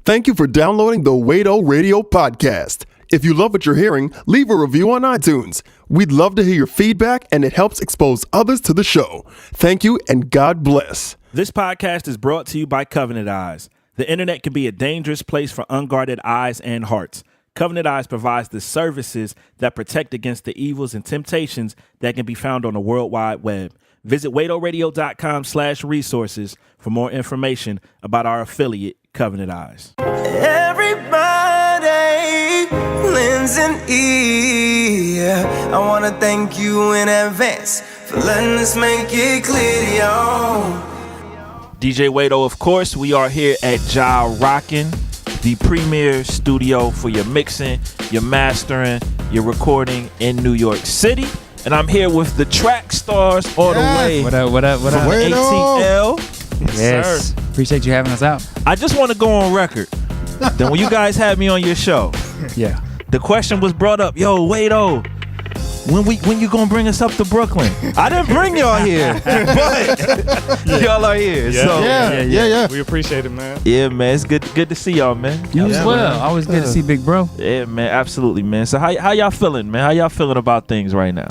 Thank you for downloading the Wado Radio Podcast. If you love what you're hearing, leave a review on iTunes. We'd love to hear your feedback, and it helps expose others to the show. Thank you, and God bless. This podcast is brought to you by Covenant Eyes. The internet can be a dangerous place for unguarded eyes and hearts. Covenant Eyes provides the services that protect against the evils and temptations that can be found on the World Wide Web. Visit wadoradio.com/resources for more information about our affiliate, Covenant Eyes. Everybody lends an ear. I want to thank you in advance for letting us make it clear to y'all. DJ Wado, of course, we are here at Ja Rockin', the premier studio for your mixing, your mastering, your recording in New York City. And I'm here with the Trackstarz all the way. What up? ATL. Yes. Sir. Appreciate you having us out. I just want to go on record that when you guys had me on your show, Yeah. the question was brought up, yo, Wado, when you gonna bring us up to Brooklyn? I didn't bring y'all here, but y'all are here. Yeah. We appreciate it, man. Yeah, man, it's good to see y'all, man. You as well. Always good to see Big Bro. Yeah, man, absolutely, man. So how y'all feeling, man? How y'all feeling about things right now?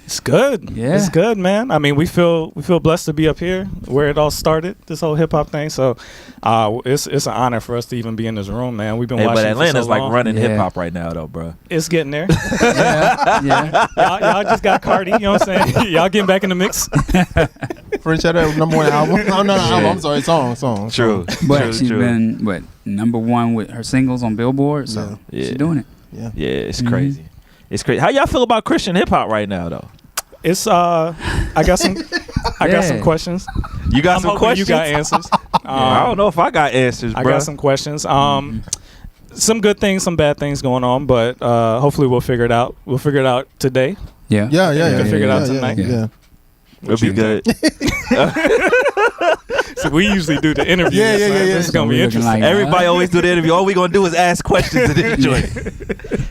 It's good. Yeah. It's good, man. I mean, we feel blessed to be up here where it all started, this whole hip hop thing. So it's an honor for us to even be in this room, man. We've been watching but it Atlanta's for so long. like running Yeah. hip hop right now, though, bro. It's getting there. Yeah. y'all just got Cardi, you know what I'm saying? Y'all getting back in the mix. French had that number one album. No, album. I'm sorry, song. True. But she's been number one with her singles on Billboard, so Yeah. she's doing it. Yeah. Yeah, it's crazy. It's crazy. How y'all feel about Christian hip hop right now, though? It's I got some questions. You got I'm some hoping questions? you got answers. I don't know if I got answers, bro. I got some questions. Some good things, some bad things going on, but hopefully we'll figure it out. We'll figure it out today. Yeah. Yeah. can figure it out tonight. Yeah. It'll be good. So we usually do the interview. Yeah. This is gonna be We looking interesting. like- Everybody always do the interview. All we gonna do is ask questions to this joint.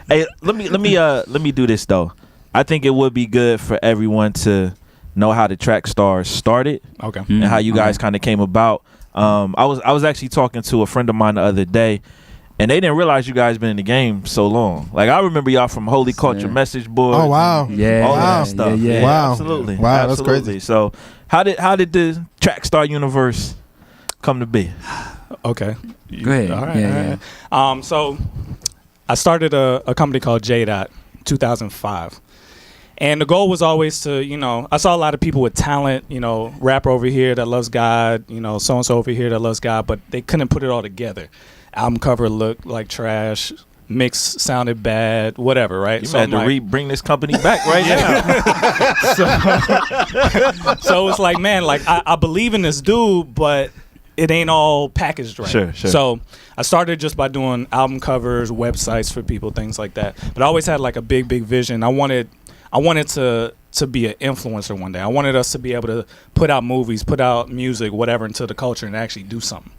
Hey, let me do this though. I think it would be good for everyone to know how the Trackstarz started Okay. and how you guys kind of came about. I was actually talking to a friend of mine the other day, and they didn't realize you guys been in the game so long. Like I remember y'all from Holy Culture Message Board. Oh wow. Yeah. All Wow. that stuff. Yeah. Wow. Absolutely. Wow, that's Absolutely. crazy. So how did the Trackstar universe come to be? Okay. Go ahead. All right. Yeah. All right. So I started a company called J. 2005. And the goal was always to, I saw a lot of people with talent, rapper over here that loves God, so-and-so over here that loves God, but they couldn't put it all together. Album cover looked like trash, mix sounded bad, whatever, right? You had to bring this company back right now. So it's like, man, like I believe in this dude, but it ain't all packaged right. Sure. So I started just by doing album covers, websites for people, things like that. But I always had like a big vision. I wanted to be an influencer one day. I wanted us to be able to put out movies, put out music, whatever, into the culture and actually do something.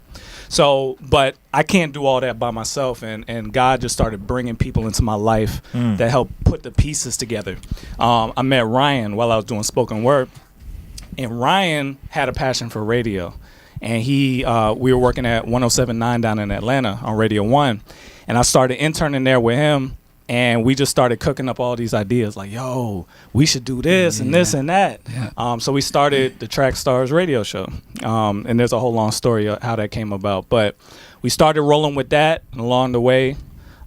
So, but I can't do all that by myself, and God just started bringing people into my life that helped put the pieces together. I met Ryan while I was doing spoken word, and Ryan had a passion for radio, and we were working at 107.9 down in Atlanta on Radio 1, and I started interning there with him. And we just started cooking up all these ideas like, yo, we should do this and this and that. Yeah. So we started the Trackstarz radio show. And there's a whole long story of how that came about. But we started rolling with that. And along the way,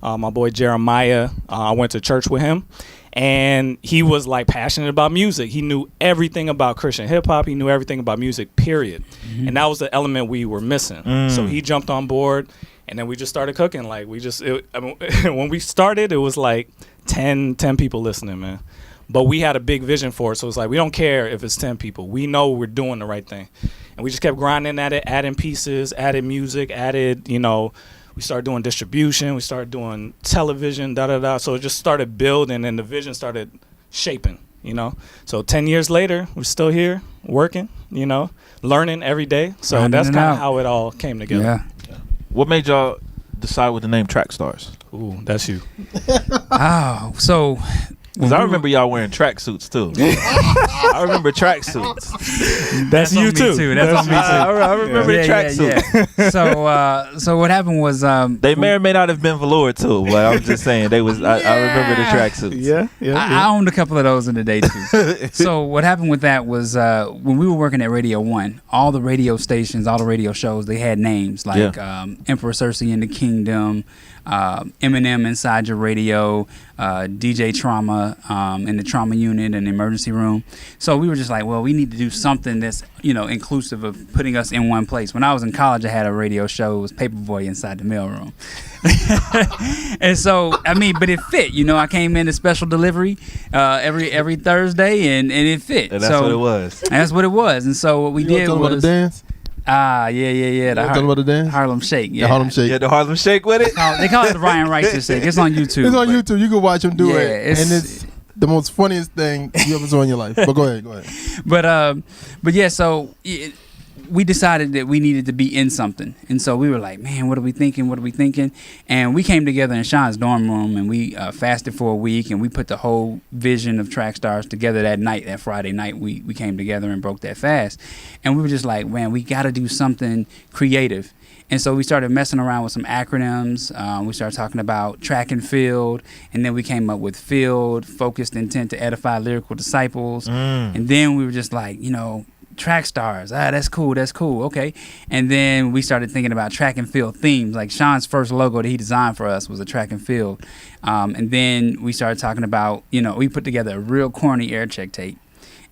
my boy Jeremiah, I went to church with him. And he was like passionate about music. He knew everything about Christian hip hop. He knew everything about music, period. And that was the element we were missing. So he jumped on board. And then we just started cooking. Like when we started, it was like 10 people listening, man. But we had a big vision for it. So it's like, we don't care if it's 10 people. We know we're doing the right thing. And we just kept grinding at it, adding pieces, added music, we started doing distribution. We started doing television, So it just started building and the vision started shaping, So 10 years later, we're still here working, learning every day. So Grinding that's it kind of out. how it all came together. Yeah. What made y'all decide with the name Trackstarz? Ooh, that's you. Oh, so Because I remember y'all wearing tracksuits too. I remember tracksuits. That's you on me too. That's on me too. I remember the tracksuits. Yeah. So what happened was They may or may not have been velour too, but I'm just saying they was. I remember the tracksuits. I owned a couple of those in the day too. So what happened with that was when we were working at Radio 1, all the radio stations, all the radio shows, they had names like Emperor Cersei in the Kingdom, Eminem Inside Your Radio, DJ Trauma in the Trauma Unit and Emergency Room. So we were just like, well, we need to do something that's, inclusive of putting us in one place. When I was in college, I had a radio show. It was Paperboy Inside the Mailroom. And so, but it fit. I came in a special delivery every Thursday, and it fit. And that's what it was. That's what it was. And so what we did Tell them about was the dance. Yeah. Tell them about the dance. Harlem Shake. Yeah, The Harlem Shake. Yeah, the Harlem Shake with it. They call it the Ryan Righteous Shake. It's on YouTube. It's on YouTube. You can watch him do it, it's- and it's the most funniest thing you ever saw in your life. But go ahead. But yeah, so we decided that we needed to be in something, and so we were like, man, what are we thinking? And we came together in Sean's dorm room, and we fasted for a week, and we put the whole vision of Trackstarz together that Friday night. We came together and broke that fast, and we were just like, man, we got to do something creative. And so we started messing around with some acronyms. We started talking about track and field, and then we came up with field, focused intent to edify lyrical disciples. And then we were just like, Trackstarz. That's cool. Okay. And then we started thinking about track and field themes. Like Sean's first logo that he designed for us was a track and field. And then we started talking about, we put together a real corny air check tape.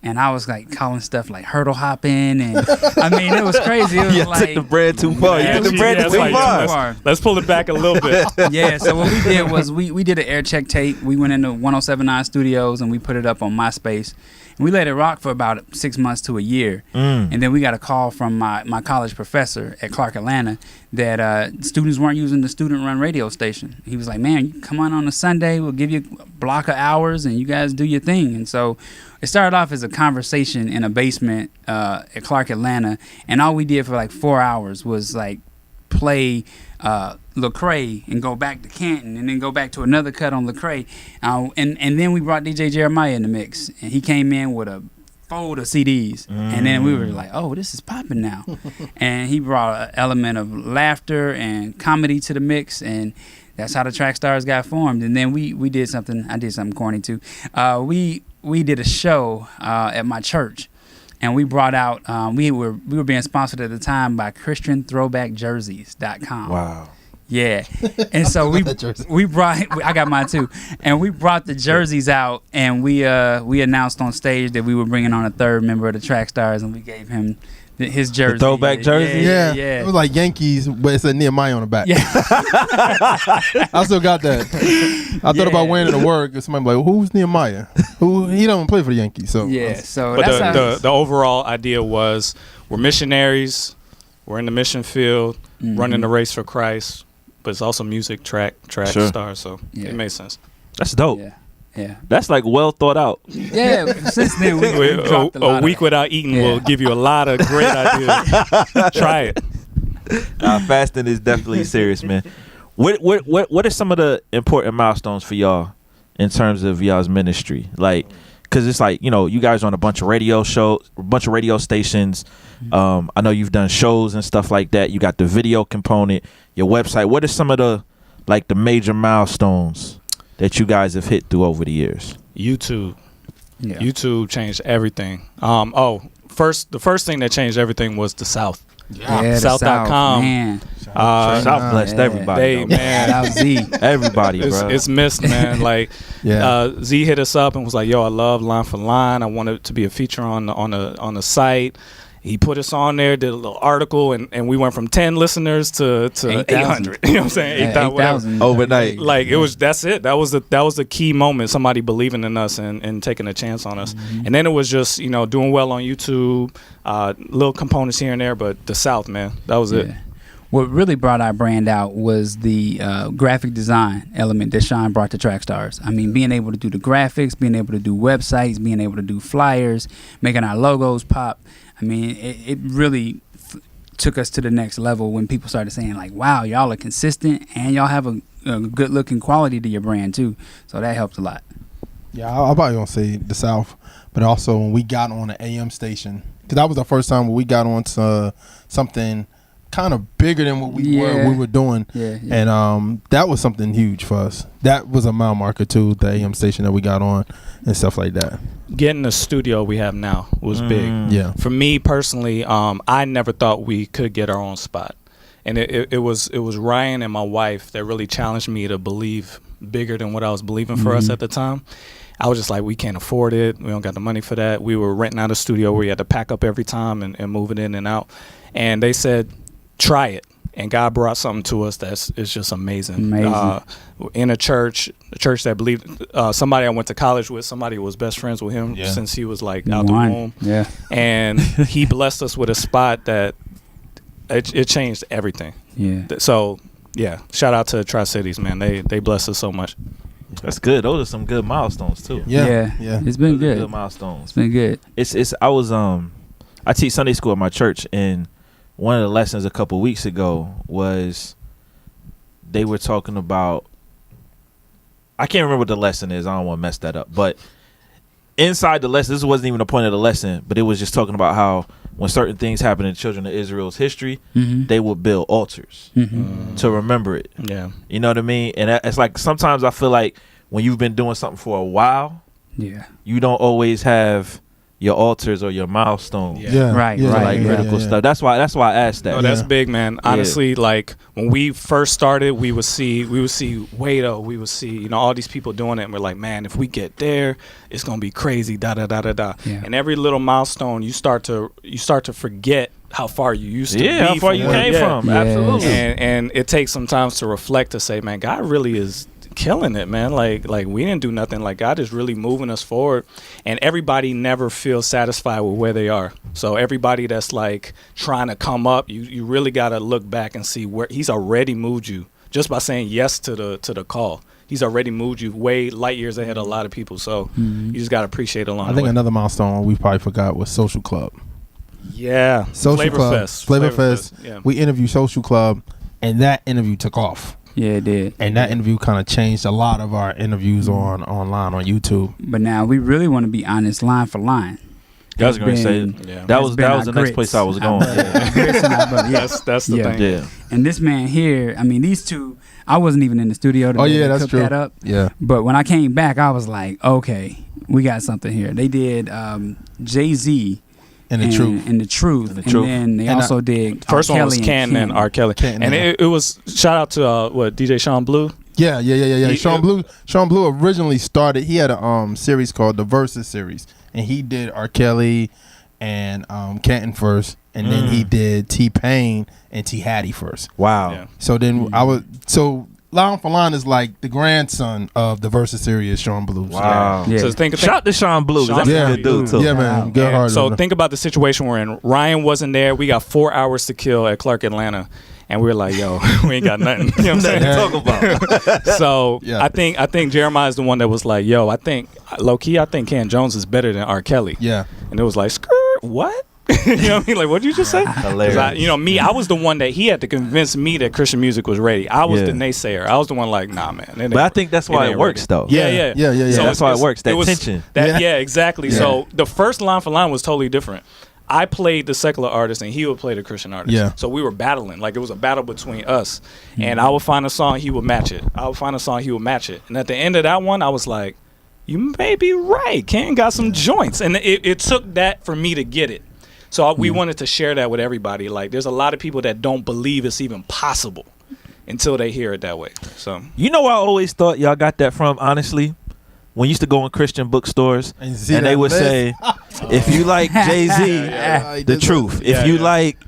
And I was like calling stuff like hurdle hopping, and it was crazy. It was You like took the bread too far. You took the bread Yeah, too like, far. Let's pull it back a little bit. Yeah, so what we did was we did an air check tape. We went into 1079 Studios and we put it up on MySpace. And we let it rock for about 6 months to a year. And then we got a call from my college professor at Clark, Atlanta, that students weren't using the student-run radio station. He was like, man, you come on a Sunday, we'll give you a block of hours and you guys do your thing. And so it started off as a conversation in a basement at Clark, Atlanta. And all we did for like 4 hours was like play Lecrae and go back to Canton and then go back to another cut on Lecrae. And then we brought DJ Jeremiah in the mix, and he came in with a fold of CDs. And then we were like, oh, this is popping now. And he brought an element of laughter and comedy to the mix, and that's how the Trackstarz got formed. And then we did something. I did something corny too. We did a show at my church. And we brought out, we were being sponsored at the time by ChristianThrowbackJerseys.com. Wow. Yeah. And so we brought, I got mine too. And we brought the jerseys out, and we announced on stage that we were bringing on a third member of the Trackstarz, and we gave him his jersey. The throwback jersey? Yeah. Yeah. It was like Yankees, but it said Nehemiah on the back. Yeah. I still got that. I thought about wearing it to work, and somebody be like, who's Nehemiah? He don't play for the Yankees. So Yeah. So But that's how the overall idea was we're missionaries, we're in the mission field, running the race for Christ, but it's also music, Trackstarz, so it made sense. That's dope. Yeah. That's like well thought out. Yeah. Since then, we dropped A week without eating will give you a lot of great ideas. Try it. Fasting is definitely serious, man. What are some of the important milestones for y'all in terms of y'all's ministry? Like, because it's like, you guys are on a bunch of radio stations. I know you've done shows and stuff like that. You got the video component, your website. What are some of the major milestones that you guys have hit through over the years? YouTube. Yeah. YouTube changed everything. The first thing that changed everything was the South. Yeah, South.com. Man. South blessed everybody. South Z. Everybody, bro. It's missed, man. Like, Z hit us up and was like, "Yo, I love Line for Line. I want it to be a feature on the site." He put us on there, did a little article, and we went from 10 listeners to 800. You know what I'm saying? 8,000 overnight. Like that's it. That was the key moment. Somebody believing in us and taking a chance on us. And then it was just doing well on YouTube, little components here and there. But the South, man, that was it. What really brought our brand out was the graphic design element that Sean brought to Trackstarz. I mean, being able to do the graphics, being able to do websites, being able to do flyers, making our logos pop. I mean, it really took us to the next level when people started saying, like, wow, y'all are consistent and y'all have a good looking quality to your brand too. So that helped a lot. Yeah, I'm probably gonna say the South, but also when we got on the AM station, because that was the first time when we got on to something kind of bigger than what we were doing. Yeah. And that was something huge for us. That was a mile marker too, the AM station that we got on and stuff like that. Getting the studio we have now was big. Yeah. For me personally, I never thought we could get our own spot. And it was Ryan and my wife that really challenged me to believe bigger than what I was believing for us at the time. I was just like, we can't afford it. We don't got the money for that. We were renting out a studio where you had to pack up every time and move it in and out. And they said, try it. And God brought something to us that's just amazing. In a church that believed, somebody I went to college with, somebody who was best friends with him since he was like out the womb. Yeah. And he blessed us with a spot that it changed everything. Yeah. So, yeah, shout out to Tri-Cities, man. They blessed us so much. That's good. Those are some good milestones too. Yeah. It's been Those are good. good milestones. It's been good. I teach Sunday school at my church, and one of the lessons a couple weeks ago was they were talking about, I can't remember what the lesson is. I don't want to mess that up. But inside the lesson, this wasn't even the point of the lesson, but it was just talking about how when certain things happen in children of Israel's history, they would build altars to remember it. Yeah. You know what I mean? And it's like sometimes I feel like when you've been doing something for a while, you don't always have your altars or your milestones. Right. Like critical stuff. That's why I asked that. Oh, that's big, man. Honestly, like when we first started, we would see Wado, we would see, all these people doing it, and we're like, man, if we get there, it's gonna be crazy. Da da da da da. Yeah. And every little milestone, you start to forget how far you used to be. How far you came from. Yeah. Absolutely. And it takes some time to reflect to say, man, God really is killing it, man. Like we didn't do nothing. Like God is really moving us forward, and everybody never feels satisfied with where they are. So everybody that's like trying to come up, you really got to look back and see where He's already moved you just by saying yes to the call. He's already moved you way light years ahead of a lot of people. So you just got to appreciate it along the way. I think another milestone we probably forgot was Social Club. Yeah, Social Club, Flavor Fest. Yeah. We interviewed Social Club, and that interview took off. Yeah, it did. And that interview kind of changed a lot of our interviews online on YouTube. But now we really want to be honest, line for line. I was going to say that was the next place I was going. That's the thing. Yeah. And this man here, I mean, these two, I wasn't even in the studio to that's cook true. that up. Yeah. But when I came back, I was like, okay, we got something here. They did Jay-Z. And the truth. And the truth. And then they also did First R. one was Kelly Canton and R. Kelly. And it was, shout out to DJ Sean Blue. Yeah. Sean Blue originally started, he had a series called the Versus series, and he did R. Kelly and Canton first, and then he did T-Pain and T. Hattie first. Wow. Yeah. So then Line for Line is like the grandson of the Versus series, Sean Blue. Wow. Yeah. So shout to Sean Blue. That's a good dude too. Yeah, man. Good heart. So think about the situation we're in. Ryan wasn't there. We got 4 hours to kill at Clark Atlanta. And we were like, yo, we ain't got nothing. You know what I'm saying? Talk about. So I think Jeremiah's the one that was like, yo, I think Ken Jones is better than R. Kelly. Yeah. And it was like, skirt, what? You know what I mean? Like, what'd you just say? Hilarious. I was the one that he had to convince me that Christian music was ready. I was the naysayer. I was the one like, nah, man. But I think that's why it works, though. Yeah. So that's why it works. That tension. Yeah, exactly. Yeah. So the first Line for Line was totally different. I played the secular artist and he would play the Christian artist. Yeah. So we were battling. Like it was a battle between us. And I would find a song, he would match it. I would find a song, he would match it. And at the end of that one, I was like, you may be right. Ken got some joints. And it took that for me to get it. So we wanted to share that with everybody. Like there's a lot of people that don't believe it's even possible until they hear it that way. So I always thought y'all got that from, honestly. When you used to go in Christian bookstores and they would say, if you like Jay-Z, the truth. If you like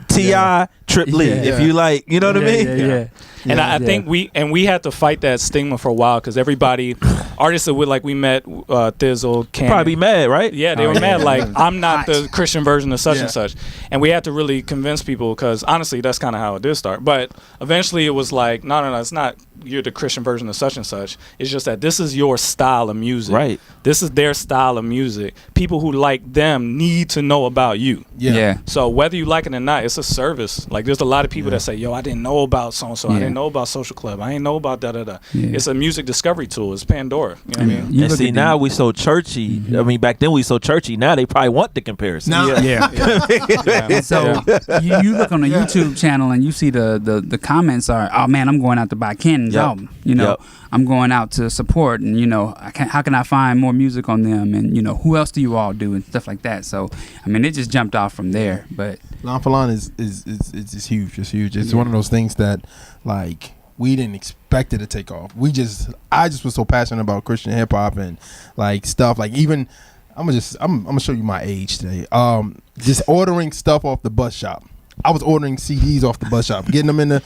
T.I., Trip Lee. If you like, you know what I mean? Yeah. And I think we had to fight that stigma for a while because everybody, artists that we met, Thizzle, Cannon. Probably mad, right? Yeah, they were mad. Like, I'm not the Christian version of such and such. And we had to really convince people because honestly, that's kind of how it did start. But eventually it was like, no, it's not you're the Christian version of such and such. It's just that this is your style of music. Right. This is their style of music. People who like them need to know about you. Yeah. So whether you like it or not, it's a service. Like there's a lot of people that say, yo, I didn't know about so-and-so. I didn't know about Social Club. I didn't know about da-da-da. Yeah. It's a music discovery tool. It's Pandora. sure. You know what I mean? You And look see, at now the- we so churchy. I mean, back then we so churchy. Now they probably want the comparison. Now, And so you look on the YouTube channel and you see the comments are, oh man, I'm going out to buy Cannon's Yep. album. You know, Yep. I'm going out to support, and you know, how can I find more music on them? And you know, who else do you all do and stuff like that. So I mean, it just jumped off from there. But Line for Line is huge. It's huge. It's one of those things that like we didn't expect it to take off. I just was so passionate about Christian hip hop and like stuff. Like even I'm gonna show you my age today. Just ordering stuff off the bus shop. I was ordering CDs off the bus shop, getting them in the.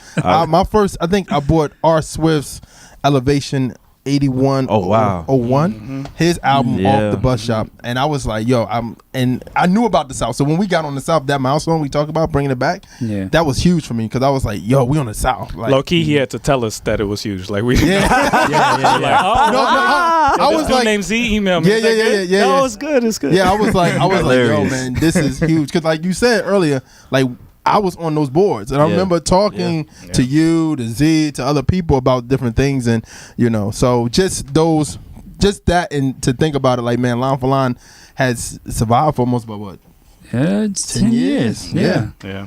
My first, I think I bought R. Swift's Elevation 81. Oh, wow. 01, his album Yeah. off the bus shop, and I was like, yo, and I knew about the South. So when we got on the South, that milestone we talked about bringing it back, Yeah. that was huge for me because I was like, yo, we on the South. Like, Low key, he had to tell us that it was huge. Like we, yeah, like, oh, no, I was like, named Z emailed me. Yeah, Is that yeah, good? yeah. No, it's good. It's good. yeah, I was like, yo, Hilarious. man, this is huge because like you said earlier, like. I was on those boards, and I Yeah. remember talking to you, to Z, to other people about different things, and you know, so just that, and to think about it, like man, Line for Line has survived for almost about what, it's 10 years. Yeah. Yeah.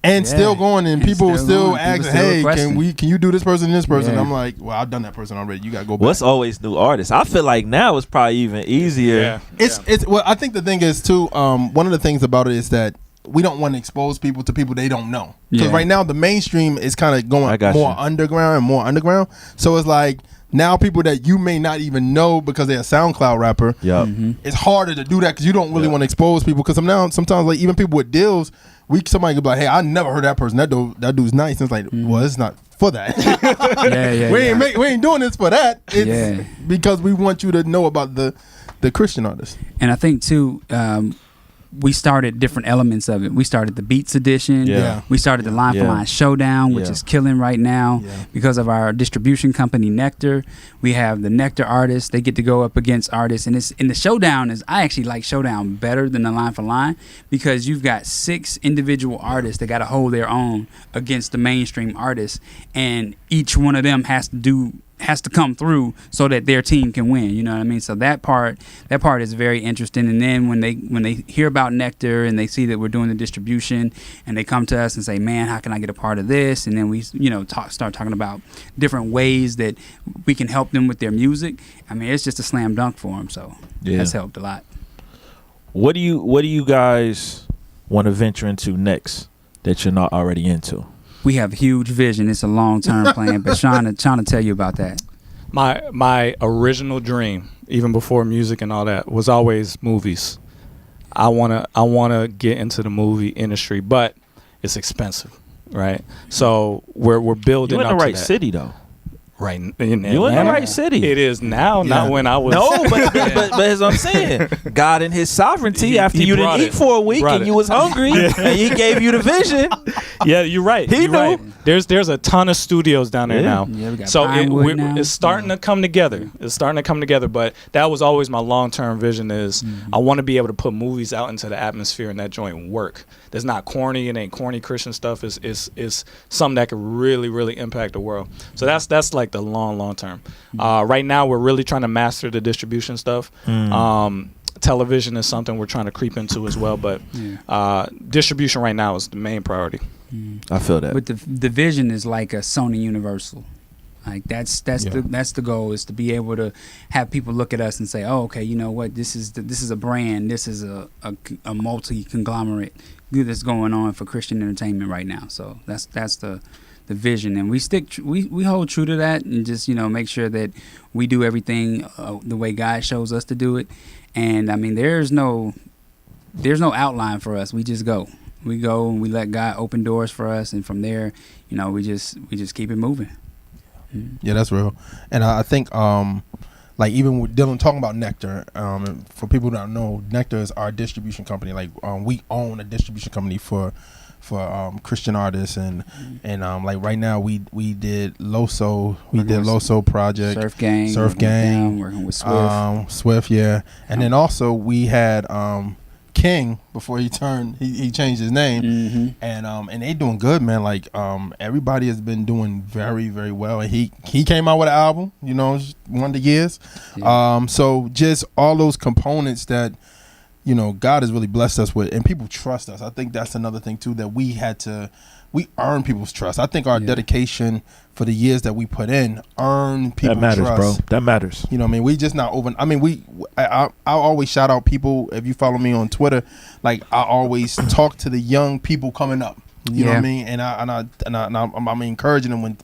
and Yeah. still going, and And people still still going. People asking, still hey, requesting. can you do this person and this person? Yeah. I'm like, well, I've done that person already. You gotta go back. What's always new artists? I feel like now it's probably even easier. Yeah. It's well, I think the thing is too. One of the things about it is that we don't want to expose people to people they don't know. Because Yeah. right now the mainstream is kind of I going got more you. underground and more underground. So it's like now people that you may not even know because they're a SoundCloud rapper. Yup. It's harder to do that because you don't really Yeah. want to expose people. Because sometimes like even people with deals, somebody could be like, hey, I never heard that person. That dude's nice. And it's like, well, it's not for that. Yeah. we ain't doing this for that. It's Yeah. because we want you to know about the Christian artists. And I think too, we started different elements of it. We started the Beats edition. Yeah. We started the Line for Yeah. Line Showdown, which Yeah. is killing right now Yeah. because of our distribution company Nectar. We have the Nectar artists. They get to go up against artists, and the Showdown I actually like Showdown better than the Line for Line because you've got 6 individual artists that got to hold their own against the mainstream artists, and each one of them has to come through so that their team can win. You know what I mean? So that part is very interesting. And then when they hear about Nectar and they see that we're doing the distribution and they come to us and say, man, how can I get a part of this? And then we start talking about different ways that we can help them with their music. I mean, it's just a slam dunk for them. So Yeah. that's helped a lot. What do you guys want to venture into next that you're not already into? We have a huge vision. It's a long-term plan, but Sean to tell you about that. My original dream, even before music and all that, was always movies. I wanna get into the movie industry, but it's expensive, right? So we're building You in up the to right that. city though. Right in You in the Atlanta. right city. It is now, Yeah. not when I was. No, but as I'm saying, God in His sovereignty, after He you didn't brought eat it. for a week Brought and it. you was hungry, and He gave you the vision. Yeah, you're right. He You're knew. right. There's a ton of studios down there Yeah. now. Yeah, we got So Pinewood now. it's starting to come together. It's starting to come together. But that was always my long-term vision is I want to be able to put movies out into the atmosphere and that joint work. That's not corny. It ain't corny Christian stuff. It's something that could really, really impact the world. So that's like the long term. Right now, we're really trying to master the distribution stuff. Television is something we're trying to creep into as well. But distribution right now is the main priority. I feel that. But the vision is like a Sony Universal. Like that's the goal is to be able to have people look at us and say, oh, okay, you know what, this is a brand, this is a multi conglomerate that's going on for Christian entertainment right now. So that's the vision, and we hold true to that, and just make sure that we do everything the way God shows us to do it. And I mean, there's no outline for us. We just go. We go and we let God open doors for us, and from there, we just keep it moving. Yeah, that's real. And I think like even with Dylan talking about Nectar, for people who don't know, Nectar is our distribution company. Like we own a distribution company for Christian artists, and like right now we did Loso, Loso Project, Surf Gang, working with Swift. Swift, yeah. And then also we had King before he changed his name, and they doing good, man. Like everybody has been doing very, very well, and he came out with an album, you know, Wonder Years. So just all those components that, you know, God has really blessed us with, and people trust us. I think that's another thing too, that we earn people's trust. I think our dedication for the years that we put in earn people's trust. That matters, bro. That matters. You know what I mean? We just not over. I mean, I always shout out people. If you follow me on Twitter, like I always talk to the young people coming up. You know what I mean? And I'm encouraging them when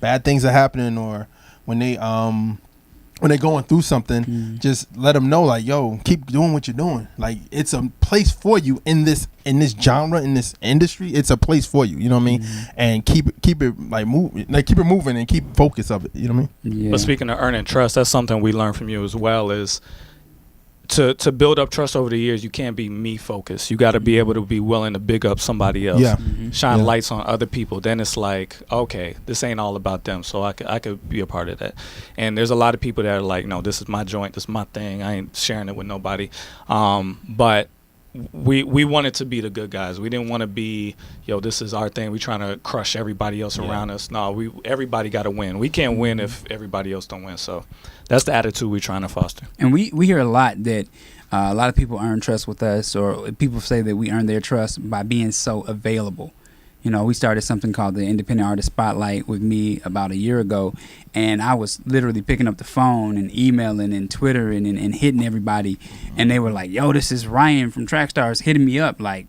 bad things are happening, or when they're going through something, just let them know, like, yo, keep doing what you're doing. Like, it's a place for you in this genre, in this industry. It's a place for you. You know what I mean? And keep it like moving, and keep focus of it. You know what I mean? Yeah. But speaking of earning trust, that's something we learned from you as well. Is to build up trust over the years, you can't be me focused. You got to be able to be willing to big up somebody else, shine lights on other people. Then it's like, okay, this ain't all about them, so I could be a part of that. And there's a lot of people that are like, no, this is my joint, this is my thing. I ain't sharing it with nobody. But we wanted to be the good guys. We didn't want to be, yo, this is our thing. We trying to crush everybody else around us. No, everybody got to win. We can't win if everybody else don't win. So that's the attitude we're trying to foster. And we hear a lot that a lot of people earn trust with us, or people say that we earn their trust by being so available. You know, we started something called the Independent Artist Spotlight with me about a year ago, and I was literally picking up the phone and emailing and Twittering and hitting everybody, and they were like, yo, this is Ryan from Trackstarz hitting me up, like,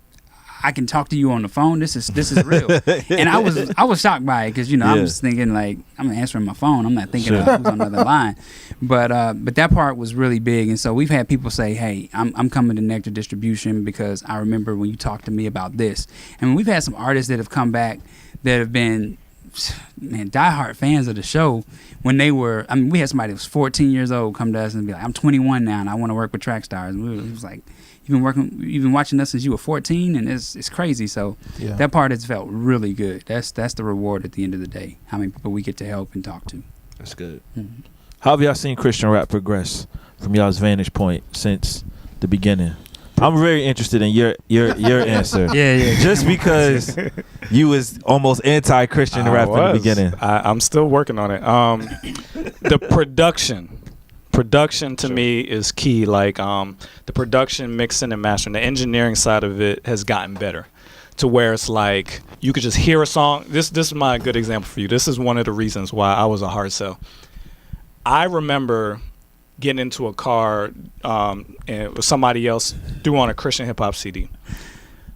I can talk to you on the phone. This is real. And I was shocked by it, because, you know, I was thinking, like, I'm answering my phone. I'm not thinking of who's on the other line. But that part was really big. And so we've had people say, hey, I'm coming to Nectar Distribution because I remember when you talked to me about this. And we've had some artists that have come back that have been, man, diehard fans of the show when they were, I mean, we had somebody that was 14 years old come to us and be like, I'm 21 now and I want to work with Trackstarz. And it was like, you've been watching us since you were 14, and it's crazy. So that part has felt really good. That's the reward at the end of the day. How many people we get to help and talk to. That's good. Mm-hmm. How have y'all seen Christian rap progress from y'all's vantage point since the beginning? I'm very interested in your answer. Yeah. Just because you was almost anti-Christian rap from the beginning. I'm still working on it. The production to me is key. Like the production, mixing and mastering, the engineering side of it has gotten better to where it's like you could just hear a song. This is my good example for you. This is one of the reasons why I was a hard sell. I remember getting into a car and with somebody else threw on a Christian hip hop CD.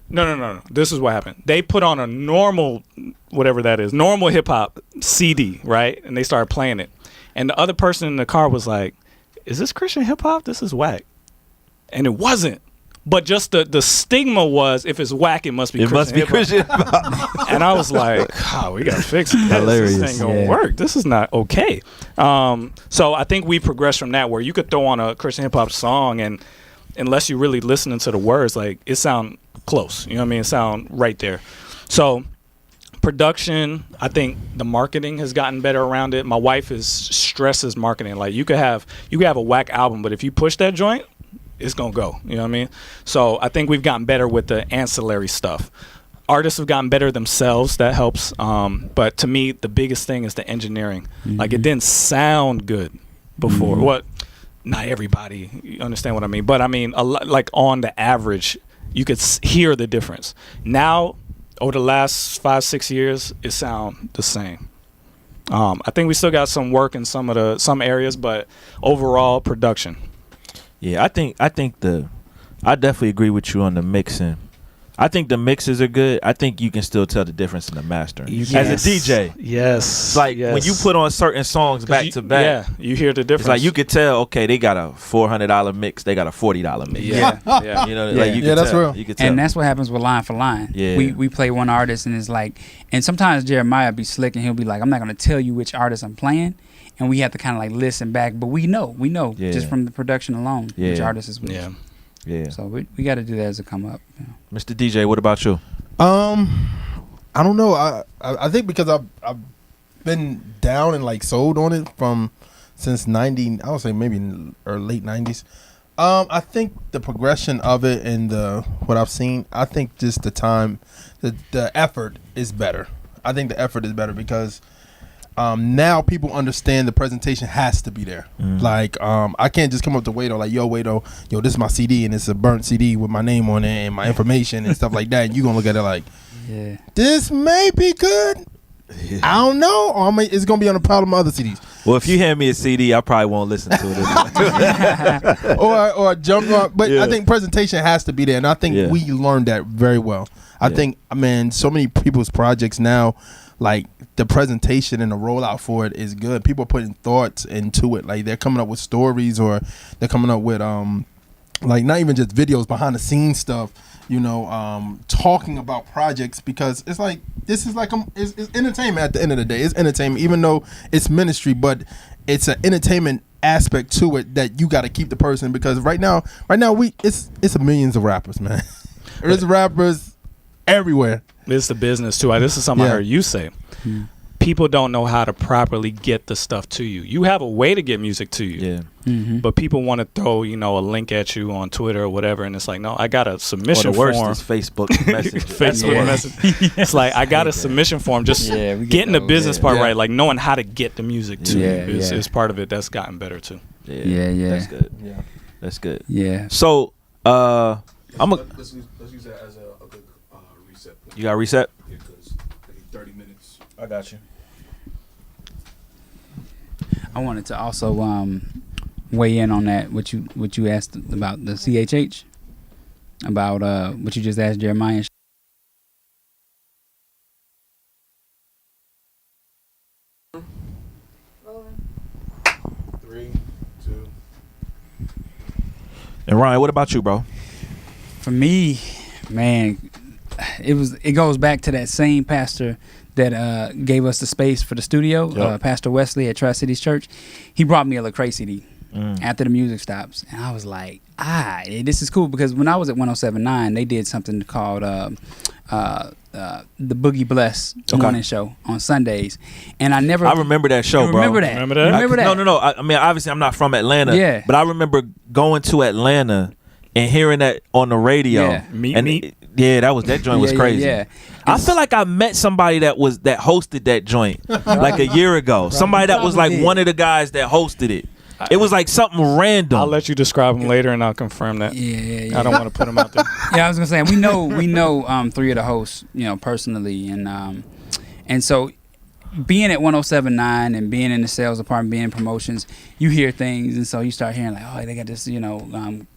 No. This is what happened. They put on a normal, whatever that is, normal hip hop CD, right? And they started playing it. And the other person in the car was like, is this Christian hip hop? This is whack. And it wasn't. But just the stigma was, if it's whack, it must be Christian hip hop. And I was like, we got to fix this. Hilarious. This ain't going to work. This is not okay. So I think we progressed from that, where you could throw on a Christian hip hop song, and unless you're really listening to the words, like, it sound close. You know what I mean? It sound right there. So production, I think the marketing has gotten better around it. My wife stresses marketing. Like, you could have a whack album, but if you push that joint, it's gonna go. You know what I mean? So I think we've gotten better with the ancillary stuff. Artists have gotten better themselves. That helps. But to me, the biggest thing is the engineering. Mm-hmm. Like, it didn't sound good before. Mm-hmm. What? Not everybody. You understand what I mean? But I mean, like on the average, you could hear the difference. Now, over the last 5-6 years, it sound the same. I think we still got some work in some areas, but overall production. Yeah, I definitely agree with you on the mixing. I think the mixes are good. I think you can still tell the difference in the mastering. Yes. As a DJ. Yes. It's like when you put on certain songs back to back. Yeah, you hear the difference. It's like you could tell, okay, they got a $400 mix, they got a $40 mix. Yeah. You know, like you can that's tell. real. You can tell. And that's what happens with line for line. Yeah. We play one artist, and it's like, and sometimes Jeremiah be slick and he'll be like, I'm not going to tell you which artist I'm playing. And we have to kind of like listen back, but we know just from the production alone which artist is with. Yeah. So we got to do that as it come up. You know. Mr. DJ, what about you? I don't know. I think because I've been down and like sold on it since 90. I would say maybe late 90s. I think the progression of it and what I've seen, I think just the time, the effort is better. I think the effort is better because now people understand the presentation has to be there. Like I can't just come up to Wado like, yo, Wado, this is my CD and it's a burnt CD with my name on it and my information and stuff like that. And you gonna look at it like, yeah, this may be good. Yeah. I don't know. Or it's gonna be on a pile of my other CDs. Well, if you hand me a CD, I probably won't listen to it. or jump on. But I think presentation has to be there, and I think we learned that very well. I think, so many people's projects now, like the presentation and the rollout for it is good. People are putting thoughts into it. Like they're coming up with stories, or they're coming up with like not even just videos, behind the scenes stuff. Talking about projects, because it's like this is like it's entertainment at the end of the day. It's entertainment, even though it's ministry, but it's an entertainment aspect to it that you got to keep the person, because right now it's millions of rappers, man. There's rappers everywhere. It's the business too. This is something I heard you say. People don't know how to properly get the stuff to you. You have a way to get music to you, but people want to throw a link at you on Twitter or whatever, and it's like, no, I got a submission form. Or the worst is Facebook message. Facebook message. It's like, I got a submission form. Just getting the business part right, like knowing how to get the music to you is part of it. That's gotten better too. Yeah. That's good. Yeah, that's good. Yeah. So let's use that as a good reset point. You got a reset? Yeah, because I need 30 minutes. I got you. I wanted to also weigh in on that, what you asked about the CHH, about what you just asked Jeremiah. 3, 2. And Ryan, what about you, bro? For me, man, it goes back to that same pastor that gave us the space for the studio, Pastor Wesley at Tri-Cities Church. He brought me a Lecrae CD after the music stops, and I was like, this is cool, because when I was at 107.9, they did something called the Boogie Bless morning show on Sundays, and I remember that show, bro. Remember that? Remember that? No. I mean, obviously, I'm not from Atlanta, but I remember going to Atlanta and hearing that on the radio. Yeah, that joint was crazy. Yeah. I feel like I met somebody that hosted that joint like a year ago. Somebody that was like one of the guys that hosted it. It was like something random. I'll let you describe him later, and I'll confirm that. Yeah. I don't want to put him out there. Yeah, I was gonna say we know 3 of the hosts, personally, and so being at 107.9 and being in the sales department, being in promotions, you hear things, and so you start hearing like, oh, they got this,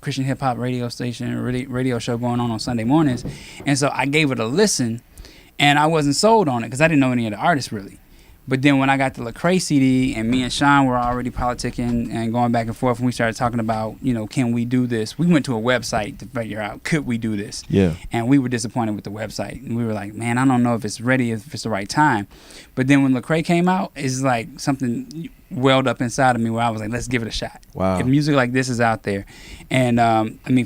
Christian hip hop radio station, radio show going on Sunday mornings, and so I gave it a listen, and I wasn't sold on it because I didn't know any of the artists really. But then when I got the Lecrae CD, and me and Sean were already politicking and going back and forth, and we started talking about, can we do this? We went to a website to figure out, could we do this? Yeah. And we were disappointed with the website. And we were like, man, I don't know if it's ready, if it's the right time. But then when Lecrae came out, it's like something welled up inside of me where I was like, let's give it a shot. Wow. If music like this is out there. And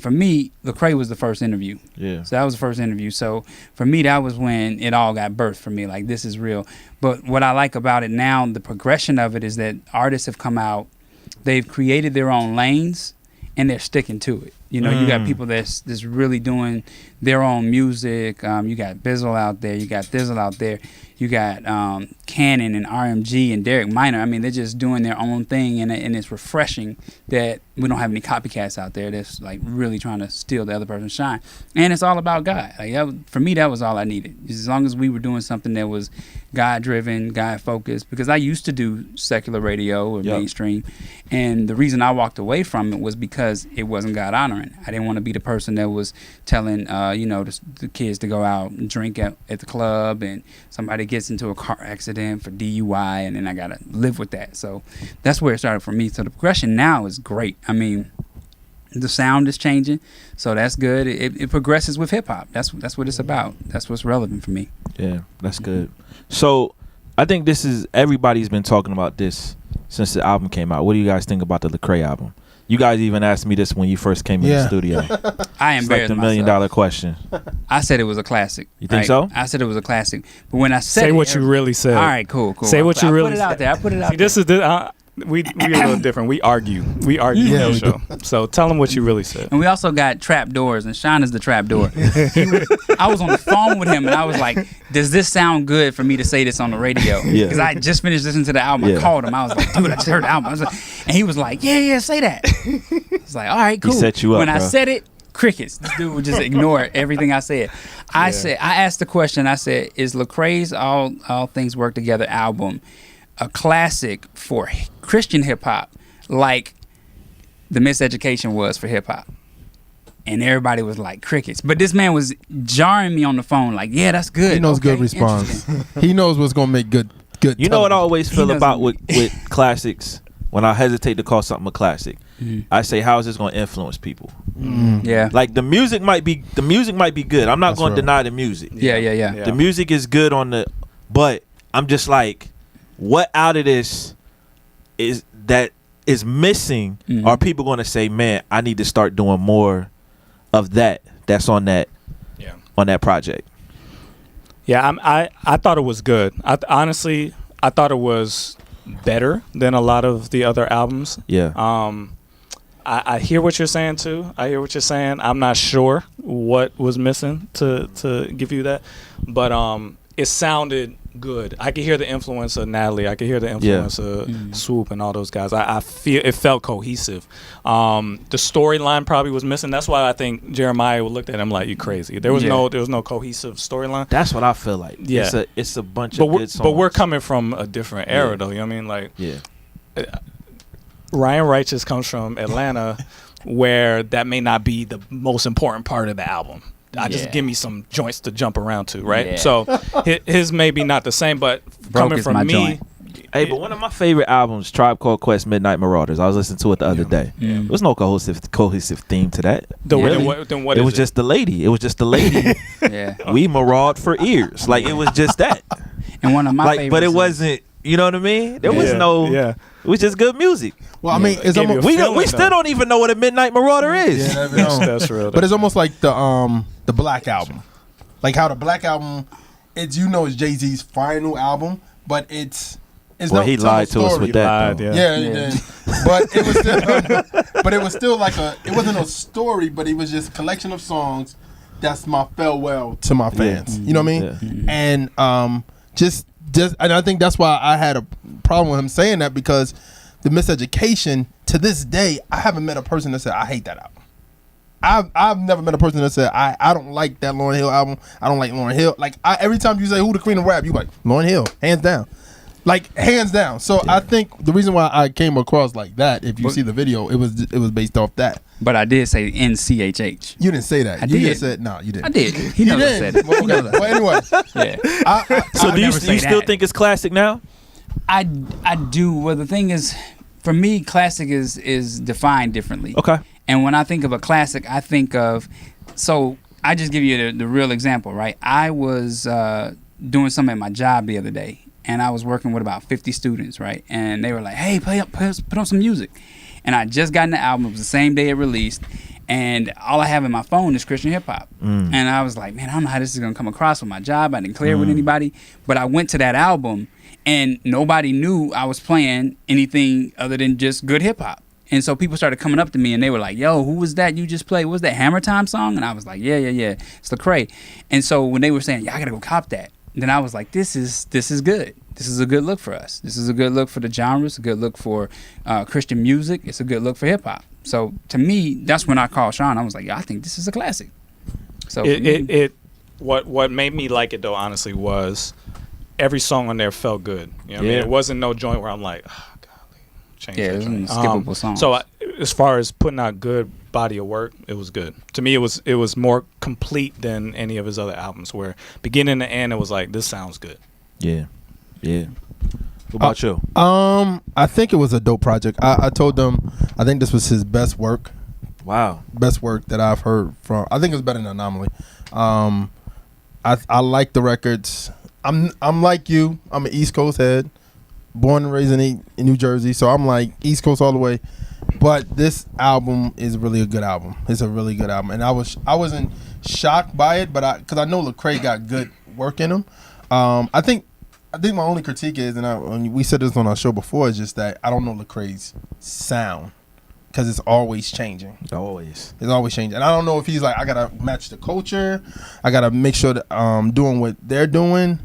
for me, Lecrae was the first interview. Yeah. So that was the first interview. So for me, that was when it all got birthed for me. Like, this is real. But what I like about it now, the progression of it, is that artists have come out, they've created their own lanes, and they're sticking to it. You got people that's really doing their own music. You got Bizzle out there. You got Thizzle out there. You got Cannon and RMG and Derek Minor. I mean, they're just doing their own thing, and it's refreshing that we don't have any copycats out there that's like really trying to steal the other person's shine. And it's all about God. Like, for me, that was all I needed. As long as we were doing something that was God-driven, God-focused, because I used to do secular radio or mainstream, and the reason I walked away from it was because it wasn't God-honoring. I didn't want to be the person that was telling, the kids to go out and drink at the club, and somebody gets into a car accident for DUI, and then I got to live with that. So that's where it started for me. So the progression now is great. I mean, the sound is changing, so that's good. It progresses with hip-hop. That's what it's about. That's what's relevant for me. Yeah, that's good. So I think everybody's been talking about this since the album came out. What do you guys think about the Lecrae album? You guys even asked me this when you first came in the studio. I embarrassed myself. It's like the $1 million question. I said it was a classic. You think so? I said it was a classic. But when I said say what you really said. All right, cool. Say what you really said. I put it out there. See, this is we a little different. We argue on the show. So tell them what you really said. And we also got trap doors, and Sean is the trap door. I was on the phone with him, and I was like, "Does this sound good for me to say this on the radio?" Because I just finished listening to the album. I called him. I was like, "Dude, I just heard the album." And he was like, "Yeah, say that." I was like, "All right, cool." He set you up, when I bro. said it, crickets. This dude would just ignore everything I said. I asked the question. I said, "Is Lecrae's All Things Work Together album a classic for Christian hip hop, like The Miseducation was for hip hop?" And everybody was like crickets. But this man was jarring me on the phone, like, "Yeah, that's good." He knows Okay, good response. interesting. He knows what's gonna make good. You know what I always feel He about doesn't- with classics when I hesitate to call something a classic. I say, how is this going to influence people? Yeah. Like the music might be good. I'm not That's going right. to deny the music. Yeah. The music is good but I'm just like, what out of this is missing? Are people going to say, man, I need to start doing more of that? That's on that project. Yeah, I thought it was good. Honestly, I thought it was better than a lot of the other albums. Yeah. I hear what you're saying too. I'm not sure what was missing to give you that, but it sounded good. I could hear the influence of Natalie. I could hear the influence of Swoop and all those guys. I feel it felt cohesive. The storyline probably was missing. That's why I think Jeremiah looked at him like, "You crazy." There was no cohesive storyline. That's what I feel like. Yeah. It's a bunch of good songs. But we're coming from a different era though. You know what I mean? Like, Ryan Righteous comes from Atlanta, where that may not be the most important part of the album. Just give me some joints to jump around to, right? Yeah. So his maybe not the same, but Broke coming is from my me, joint. Hey, but one of my favorite albums, Tribe Called Quest, Midnight Marauders. I was listening to it the other day. There was no cohesive theme to that. then Really? what It is was just the lady. It was just the lady. Yeah. We maraud for ears. Like, it was just that. And one of my Like, favorites. but it is- wasn't. You know what I mean? There was no. Yeah. It was just good music. Well, I mean, it's gave you almost a We feeling, still though. don't even know what a Midnight Marauder is. Yeah, never know. That's real. But it's almost like the Black Album, like how the Black Album, it's Jay-Z's final album, but it's Well, not he telling a lied to us story. with that. lied, though. yeah. Yeah, he did. But it was still, but it was still like it wasn't a story, but it was just a collection of songs. That's my farewell to my fans. You know what I mean? Yeah. And just and I think that's why I had a problem with him saying that, because the Miseducation, to this day, I haven't met a person that said I hate that album. I've never met a person that said I don't like that Lauryn Hill album. I don't like Lauryn Hill. Like, every time you say who the queen of rap, you like Lauryn Hill, hands down. Like, hands down. So I think the reason why I came across like that, if you see the video, it was based off that. But I did say NCHH. You didn't say that. I You did. just said no. You didn't. I did. He You knows I did. said it. Well, He knows I well, anyway, Yeah. So I do you never say still that. think it's classic now? I do. Well, the thing is, for me, classic is defined differently. Okay. And when I think of a classic, I think of, so I just give you the real example, right? I was doing something at my job the other day, and I was working with about 50 students, right? And they were like, "Hey, put on some music." And I just gotten the album. It was the same day it released. And all I have in my phone is Christian hip hop. And I was like, man, I don't know how this is going to come across with my job. I didn't clear it with anybody. But I went to that album, and nobody knew I was playing anything other than just good hip hop. And so people started coming up to me, and they were like, "Yo, who was that you just played? What was that Hammer Time song?" And I was like, yeah. It's Lecrae. And so when they were saying, "Yeah, I got to go cop that," then I was like, this is good. This is a good look for us. This is a good look for the genre. It's a good look for Christian music. It's a good look for hip hop. So to me, that's when I called Sean. I was like, "Yeah, I think this is a classic." So What made me like it though, honestly, was every song on there felt good. You know what I mean? It wasn't no joint where I'm like, oh, golly, change yeah, that it was joint. skippable songs. So as far as putting out good body of work, it was good. To me, it was more complete than any of his other albums, where beginning to end, it was like, this sounds good. Yeah. What about you? I think it was a dope project. I told them I think this was his best work Wow. that I've heard from. I think it's better than Anomaly. I like the records. I'm like you. I'm an East Coast head, born and raised in New Jersey, so I'm like East Coast all the way. But this album is really a good album. It's a really good album, and I wasn't shocked by it, but because I know Lecrae got good work in him. I think I think my only critique is, and we said this on our show before, is just that I don't know Lecrae's sound because it's always changing. Always. It's always changing, and I don't know if he's like, I gotta match the culture, I gotta make sure that I'm doing what they're doing,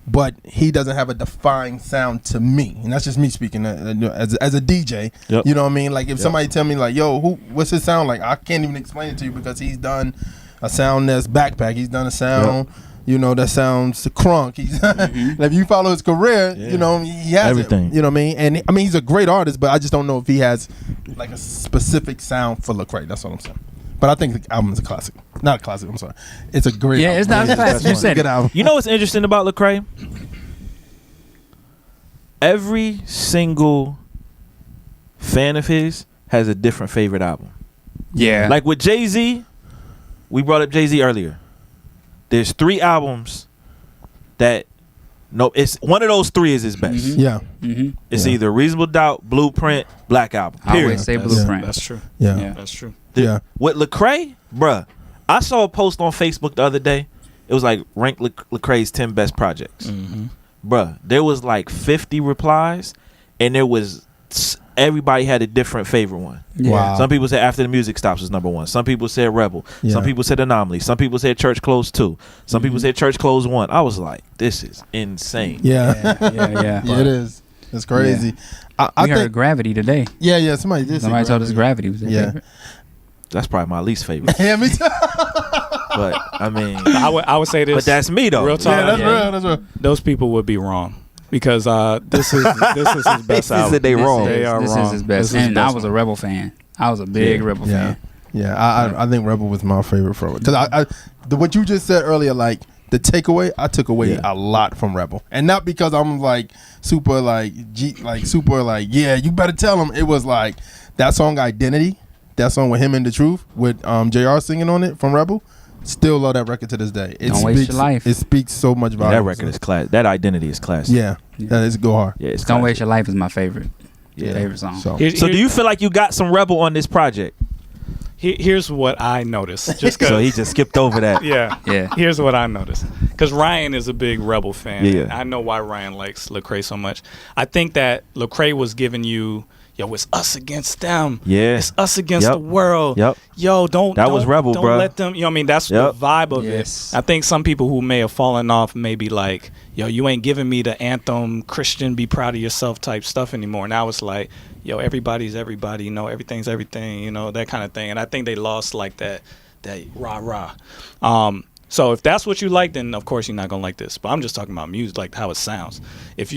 but he doesn't have a defined sound to me, and that's just me speaking as a DJ. Yep. You know what I mean? Like if somebody tell me like, yo, what's his sound like? I can't even explain it to you because he's done a sound that's backpack. He's done a sound. Yep. You know, that sounds crunk. He's if you follow his career, you know, he has everything. You know what I mean? And I mean, he's a great artist, but I just don't know if he has like a specific sound for Lecrae. That's what I'm saying. But I think the album is a classic. Not a classic. I'm sorry. It's a great. album. It's not a classic. You said good album. You know what's interesting about Lecrae? Every single fan of his has a different favorite album. Yeah. Like with Jay-Z, we brought up Jay-Z earlier. There's 3 albums that it's one of those 3 is his best. Mm-hmm. Yeah. Mm-hmm. It's either Reasonable Doubt, Blueprint, Black Album. I Period. always say Blueprint. That's true. Yeah. That's true. Yeah. With Lecrae, bruh, I saw a post on Facebook the other day. It was like rank Lecrae's 10 best projects. Mm-hmm. Bruh, there was like 50 replies, and there was everybody had a different favorite one. Yeah. Wow. Some people said After the Music Stops was number 1. Some people said Rebel. Yeah. Some people said Anomaly. Some people said Church Closed 2. Some people said Church Closed 1. I was like, this is insane. Yeah. Yeah. Yeah, it is. It's crazy. I We heard think. Gravity today. Yeah. Somebody did. say Somebody told us Gravity. Gravity was their Yeah. favorite. That's probably my least favorite. Yeah, me too. But I mean, I would say this. but that's me though. Real talk. Yeah, that's real. That's real. Those people would be wrong because this is his best He said album. they wrong. They are This wrong. is his best. This is his And I best was a one. Rebel fan. I was a big Rebel Yeah. fan. Yeah. I think Rebel was my favorite from it because what you just said earlier, like the takeaway, I took away a lot from Rebel, and not because I'm like super like yeah, you better tell him. It was like that song Identity, that song with him and The Truth with JR singing on it from Rebel. Still love that record to this day. Don't waste your life. It speaks so much about That record is class. That Identity is classic. Yeah, that is go hard. Yeah, it's Don't classic. Waste Your Life is my favorite. Yeah. Favorite song. So So do you feel like you got some Rebel on this project? Here's what I noticed. Just 'cause- So he just skipped over that. Yeah. Yeah. Here's what I noticed. Because Ryan is a big Rebel fan. Yeah. And I know why Ryan likes Lecrae so much. I think that Lecrae was giving you, yo, it's us against them. Yeah. It's us against Yep. the world. Yep. Yo, That was Rebel, don't bruh. let them, you know what I mean? That's Yep. the vibe of Yes. it. I think some people who may have fallen off may be like, yo, you ain't giving me the anthem, Christian, be proud of yourself type stuff anymore. Now it's like, yo, everybody's everybody, you know, everything's everything, you know, that kind of thing. And I think they lost like that rah-rah. So if that's what you like, then of course you're not gonna like this. But I'm just talking about music, like how it sounds. If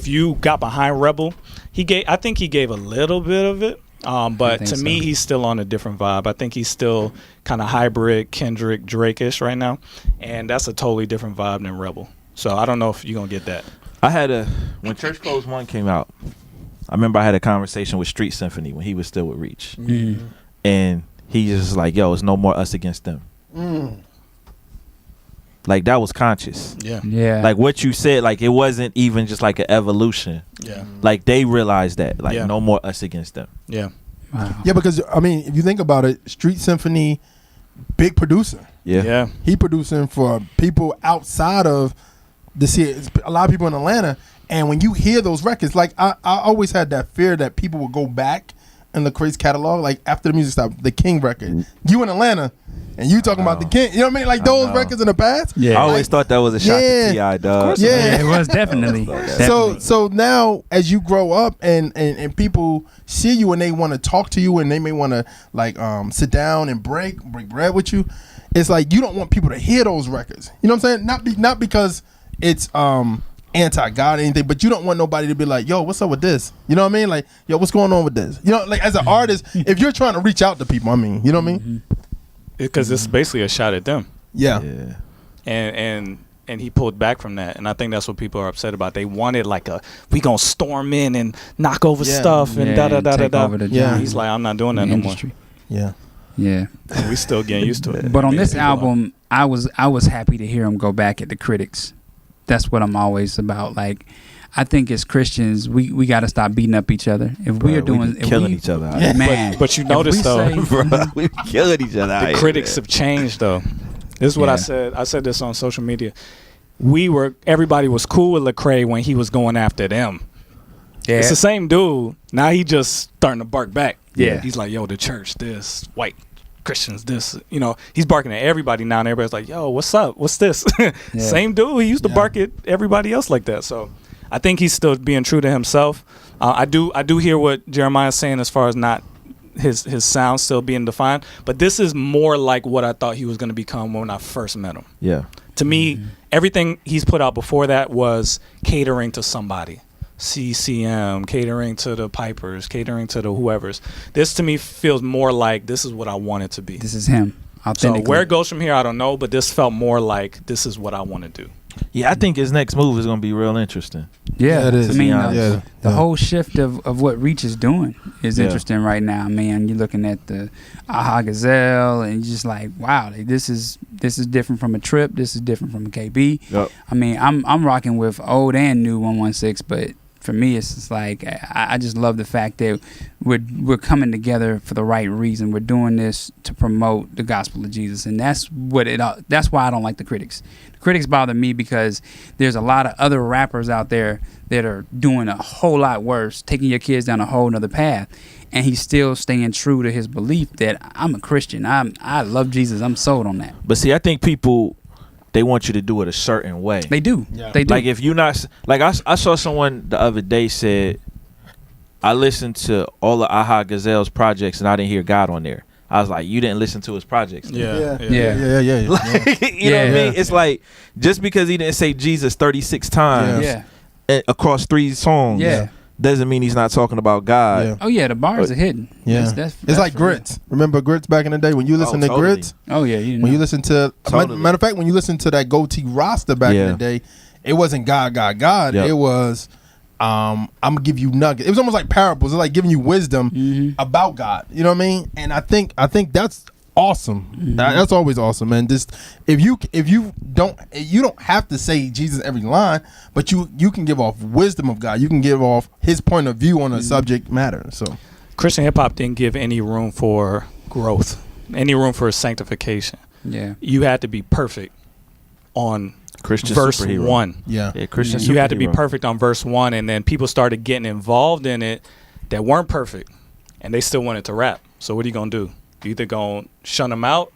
you got behind Rebel, I think he gave a little bit of it. But think to so. me, he's still on a different vibe. I think he's still kind of hybrid Kendrick Drake-ish right now, and that's a totally different vibe than Rebel. So I don't know if you're gonna get that. When Church Closed 1 came out, I remember I had a conversation with Street Symphony when he was still with Reach. And he just like, yo, it's no more us against them. Like that was conscious. Yeah. Yeah. Like what you said, like it wasn't even just like an evolution. Yeah. Like they realized that, like Yeah. no more us against them. Yeah. Wow. yeah, because I mean, if you think about it, Street Symphony, big producer. Yeah. Yeah. He producing for people outside of the city. It's a lot of people in Atlanta. And when you hear those records, like I always had that fear that people would go back in Lecrae's catalog, like after the music stopped, the King record. You in Atlanta, and you talking about the King. You know what I mean? Like those records in the past. Yeah. I always thought that was a shot Yeah. to T.I., dog. Yeah. It was definitely. So now as you grow up and people see you and they want to talk to you and they may want to like sit down and break bread with you, it's like you don't want people to hear those records. You know what I'm saying? Not because it's anti-God or anything, but you don't want nobody to be like, yo, what's up with this? You know what I mean? Like, yo, what's going on with this? You know, like as an artist, if you're trying to reach out to people, I mean, you know what I mean? Because it's basically a shot at them. Yeah. And he pulled back from that, and I think that's what people are upset about. They wanted like we gonna storm in and knock over stuff and da da da da da. Yeah. He's like, I'm not doing that no more. Yeah. Yeah. We still getting used to it. But on Being this people album, I was happy to hear him go back at the critics. That's what I'm always about. Like, I think as Christians, we got to stop beating up each other. If we are doing, if killing we- each other out here. man. But you if notice we though, say- Bro, we killing each other out the here, critics man. have changed though. This is what I Yeah. said. I said this on social media. everybody was cool with Lecrae when he was going after them. Yeah. It's the same dude. Now he just starting to bark back. Yeah. He's like, yo, the church, this, white Christians, this. You know, he's barking at everybody now, and everybody's like, yo, what's up? What's this? Same dude. He used to bark at everybody else like that. So I think he's still being true to himself. I do hear what Jeremiah's saying as far as not his sound still being defined, but this is more like what I thought he was going to become when I first met him. Yeah. To me, everything he's put out before that was catering to somebody. CCM, catering to the Pipers, catering to the whoever's. This to me feels more like this is what I want it to be. This is him. So Authentically. where it goes from here, I don't know, but this felt more like this is what I want to do. Yeah, I think his next move is going to be real interesting. Yeah, it is. I mean, Yeah. the whole shift of what Reach is doing is Yeah. interesting right now. Man, you're looking at the Aha Gazelle, and you're just like, wow, like, this is different from a Trip. This is different from a KB. Yep. I mean, I'm rocking with old and new 116, but for me, it's just like I just love the fact that we're coming together for the right reason. We're doing this to promote the gospel of Jesus, and that's why I don't like the critics. The critics bother me because there's a lot of other rappers out there that are doing a whole lot worse, taking your kids down a whole nother path, and he's still staying true to his belief that I'm a Christian. I love Jesus. I'm sold on that. But see, I think people, they want you to do it a certain way. They do. Yeah. They do. Like if you're not, like I saw someone the other day said, I listened to all of Aha Gazelle's projects and I didn't hear God on there. I was like, you didn't listen to his projects. Yeah. You know what I mean? It's like, just because he didn't say Jesus 36 times yeah. across 3 songs Yeah. doesn't mean he's not talking about God. Yeah. Oh yeah, the bars are hidden. Yeah. That's It's like for real. Grits. Remember Grits back in the day? When you listen to totally. Grits, Oh yeah, you know. when you listen to Totally. matter of fact, when you listen to that Goatee roster back in the day, it wasn't God. Yep. It was I'm gonna give you nuggets. It was almost like parables. It's like giving you wisdom about God. You know what I mean? And I think that's awesome. That's always awesome, man. Just if you don't have to say Jesus every line, but you can give off wisdom of God. You can give off his point of view on a subject matter. So Christian hip hop didn't give any room for growth, any room for sanctification. Yeah. You had to be perfect on Christian verse superhero. 1. yeah. Christian You had to be superhero. perfect on verse 1, and then people started getting involved in it that weren't perfect, and they still wanted to rap. So what are you gonna do? You either gonna shun them out,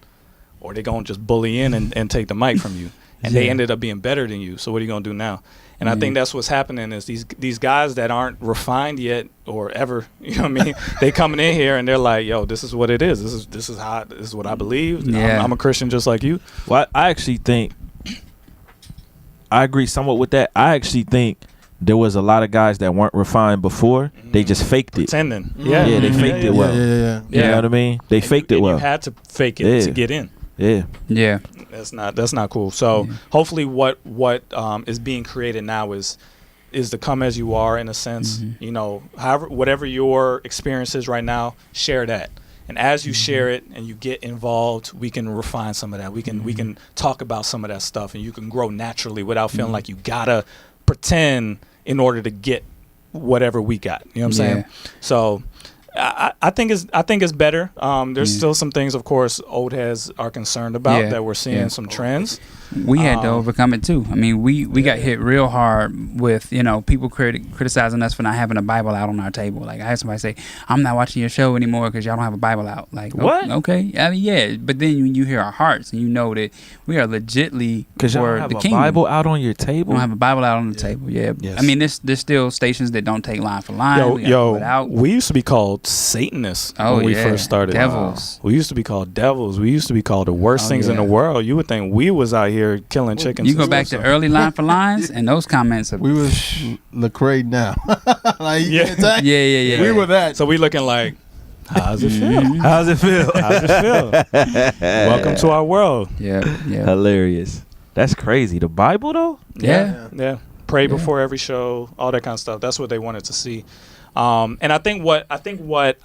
or they gonna just bully in and take the mic from you. And they ended up being better than you. So what are you gonna do now? And I think that's what's happening is these guys that aren't refined yet or ever, you know what I mean? They coming in here and they're like, yo, this is what it is. This is what I believe. Yeah. I'm a Christian just like you. Well, I actually think I agree somewhat with that. I actually think there was a lot of guys that weren't refined before. They just faked it. Pretending. Yeah, they faked it well. Yeah. You know what I mean? They faked it And well. you had to fake it to Yeah. get in. Yeah. Yeah. That's not cool. So hopefully what is being created now is to come as you are in a sense. You know, however, whatever your experience is right now, share that. And as you share it and you get involved, we can refine some of that. We can talk about some of that stuff, and you can grow naturally without feeling like you gotta pretend in order to get whatever we got. You know what I'm saying? So I think it's better. There's still some things, of course, old heads are concerned about that we're seeing some trends. We had to overcome it too. I mean, we got hit real hard with, you know, people criticizing us for not having a Bible out on our table. Like I had somebody say, "I'm not watching your show anymore because y'all don't have a Bible out." Like, What? Okay, I mean, yeah. But then when you hear our hearts and you know that we are legitly Because y'all for have the a kingdom. Bible out on your We table? don't have a Bible out on the table. Yeah. Yes. I mean, there's still stations that don't take line for line. We gotta put it out. We used to be called Satanists when we first started. Devils. We used to be called devils. We used to be called the worst things in the world. You would think we was out here killing chickens. You go back to early line for lines, and those comments are. We was Lecrae now. Like, Yeah. We were that. So we looking like, how's it feel? How's it feel? How's it feel? Welcome to our world. Yeah. Hilarious. That's crazy. The Bible, though? Yeah. Pray before every show, all that kind of stuff. That's what they wanted to see. And I think what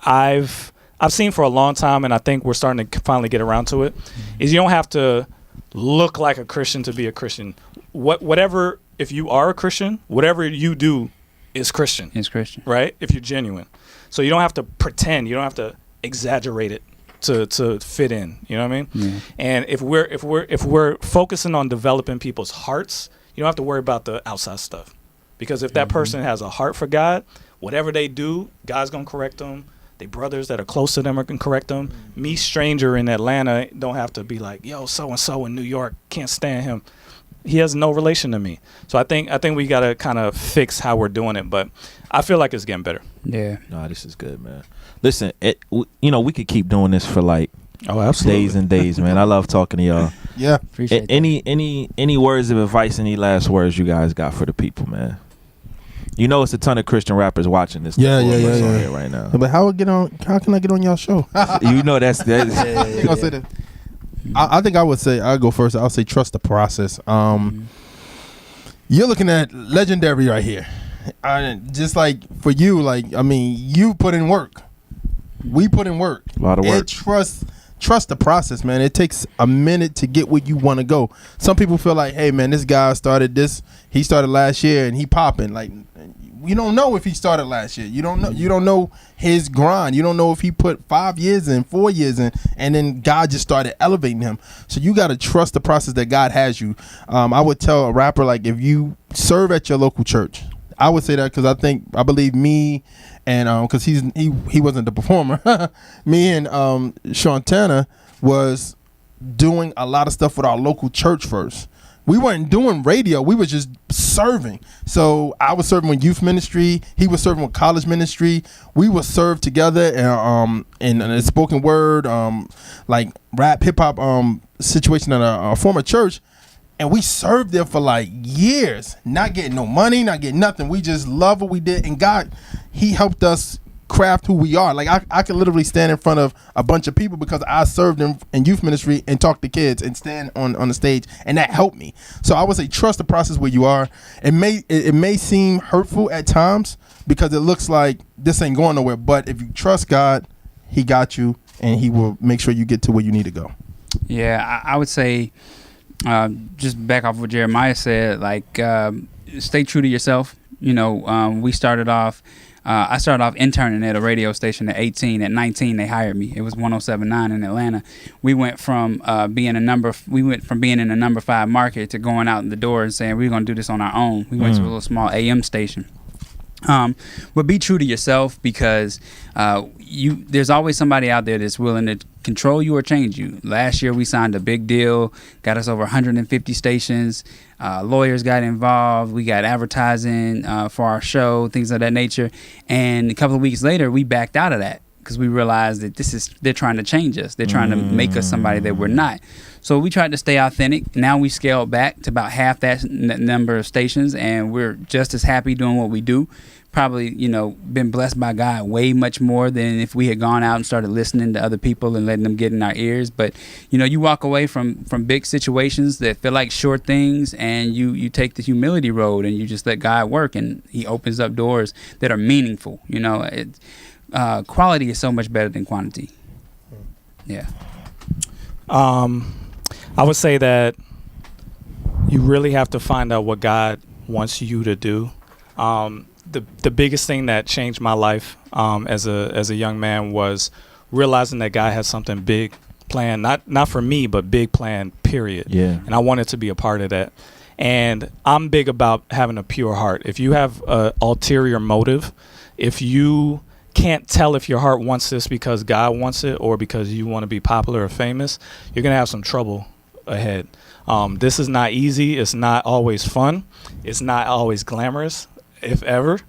I've seen for a long time, and I think we're starting to finally get around to it, is you don't have to look like a Christian to be a Christian. Whatever, if you are a Christian, whatever you do is Christian. It's Christian. Right? If you're genuine. So you don't have to pretend. You don't have to exaggerate it to fit in. You know what I mean? Yeah. And if we're focusing on developing people's hearts, You don't have to worry about the outside stuff. Because if that person has a heart for God, whatever they do, God's going to correct them. They brothers that are close to them can correct them. Me, stranger in Atlanta, don't have to be like, yo, so-and-so in New York, can't stand him. He has no relation to me. So I think we got to kind of fix how we're doing it. But I feel like it's getting better. Yeah. No, this is good, man. Listen, we could keep doing this for like absolutely. days and days, man. I love talking to y'all. Yeah. Appreciate that. Any words of advice, any last words you guys got for the people, man? You know, it's a ton of Christian rappers watching this. Yeah. Here right now. But how can I get on y'all show? You know that's Say that. I think I would say, I'll go first. I'll say trust the process. You're looking at legendary right here. Just like for you, you put in work. We put in work. A lot of work. Trust the process, man. It takes a minute to get where you want to go. Some people feel like, hey, man, this guy started this. He started last year and he popping. Like, you don't know if he started last year. You don't know. You don't know his grind. You don't know if he put 5 years in, 4 years in, and then God just started elevating him. So you got to trust the process that God has you. I would tell a rapper, like, if you serve at your local church, I would say that because I believe me and because he wasn't the performer. Me and Shantana was doing a lot of stuff with our local church first. We weren't doing radio. We were just serving. So I was serving with youth ministry. He was serving with college ministry. We would serve together in a spoken word, like rap, hip hop situation at a former church. And we served there for like years, not getting no money, not getting nothing. We just love what we did. And God, he helped us craft who we are. Like I could literally stand in front of a bunch of people because I served in youth ministry and talked to kids and stand on the stage, and that helped me. So I would say trust the process where you are. It may seem hurtful at times because it looks like this ain't going nowhere, but if you trust God, he got you and he will make sure you get to where you need to go. Yeah, I would say just back off what Jeremiah said, like stay true to yourself. We started off I started off interning at a radio station at 18. At 19, they hired me. It was 107.9 in Atlanta. We went from being in a number 5 market to going out in the door and saying we're going to do this on our own. We went to a little small AM station. But be true to yourself because there's always somebody out there that's willing to control you or change you. Last year we signed a big deal, got us over 150 stations. Lawyers got involved. We got advertising for our show, things of that nature. And a couple of weeks later, we backed out of that because we realized that they're trying to change us. They're trying to make us somebody that we're not. So we tried to stay authentic. Now we scaled back to about half that number of stations, and we're just as happy doing what we do. Probably, been blessed by God way much more than if we had gone out and started listening to other people and letting them get in our ears. But, you walk away from big situations that feel like short things, and you take the humility road and you just let God work, and he opens up doors that are meaningful. Quality is so much better than quantity. Yeah. I would say that you really have to find out what God wants you to do. The biggest thing that changed my life as a young man was realizing that God had something big planned, not for me, but big planned, period. Yeah. And I wanted to be a part of that. And I'm big about having a pure heart. If you have an ulterior motive, if you can't tell if your heart wants this because God wants it or because you want to be popular or famous, you're going to have some trouble ahead. This is not easy. It's not always fun. It's not always glamorous, if ever.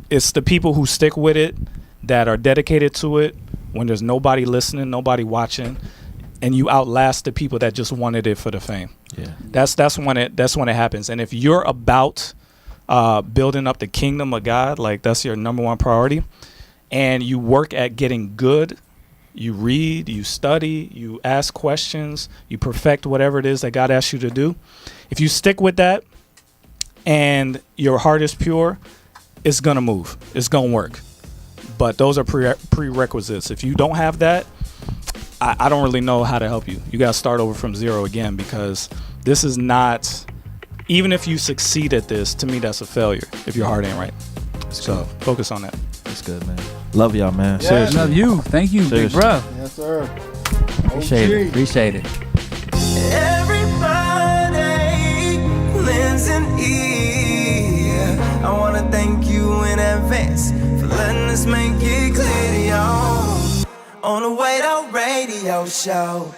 It's the people who stick with it, that are dedicated to it when there's nobody listening, nobody watching, and you outlast the people that just wanted it for the fame. Yeah. That's when it happens. And if you're about building up the kingdom of God, like that's your number one priority, and you work at getting good, you read, you study, you ask questions, you perfect whatever it is that God asks you to do. If you stick with that and your heart is pure, it's going to move. It's going to work. But those are prerequisites. If you don't have that, I don't really know how to help you. You got to start over from zero again, because this is not, even if you succeed at this, to me, that's a failure if your heart ain't right. So focus on that. That's good, man. Love y'all, man. Yeah. Seriously. Love you. Thank you, big Seriously. bro. Yes, sir. Appreciate it. Everybody advance for letting us make it clear to y'all on the Wado Radio Show.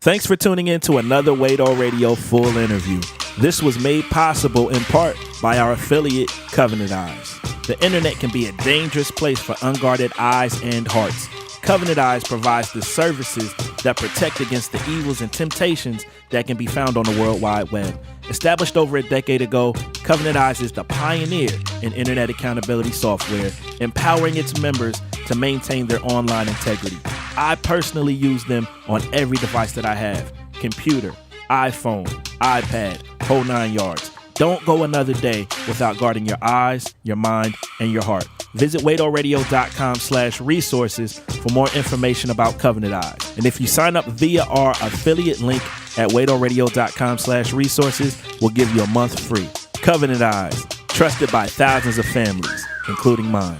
Thanks for tuning in to another Wado Radio full interview. This was made possible in part by our affiliate, Covenant Eyes. The internet can be a dangerous place for unguarded eyes and hearts. Covenant Eyes provides the services that protect against the evils and temptations that can be found on the World Wide Web. Established over a decade ago, Covenant Eyes is the pioneer in internet accountability software, empowering its members to maintain their online integrity. I personally use them on every device that I have: computer, iPhone, iPad, whole 9 yards. Don't go another day without guarding your eyes, your mind, and your heart. Visit wadoradio.com/resources for more information about Covenant Eyes. And if you sign up via our affiliate link at wadoradio.com/resources, we'll give you a month free. Covenant Eyes, trusted by thousands of families, including mine.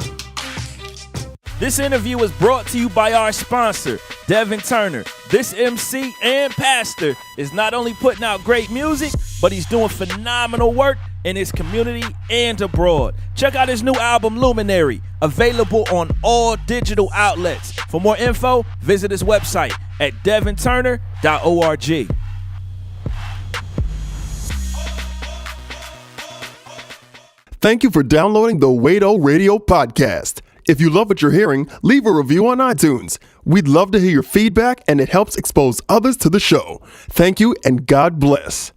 This interview was brought to you by our sponsor, Devin Turner. This MC and pastor is not only putting out great music, but he's doing phenomenal work in his community and abroad. Check out his new album, Luminary, available on all digital outlets. For more info, visit his website at devinturner.org. Thank you for downloading the Wado Radio Podcast. If you love what you're hearing, leave a review on iTunes. We'd love to hear your feedback, and it helps expose others to the show. Thank you, and God bless.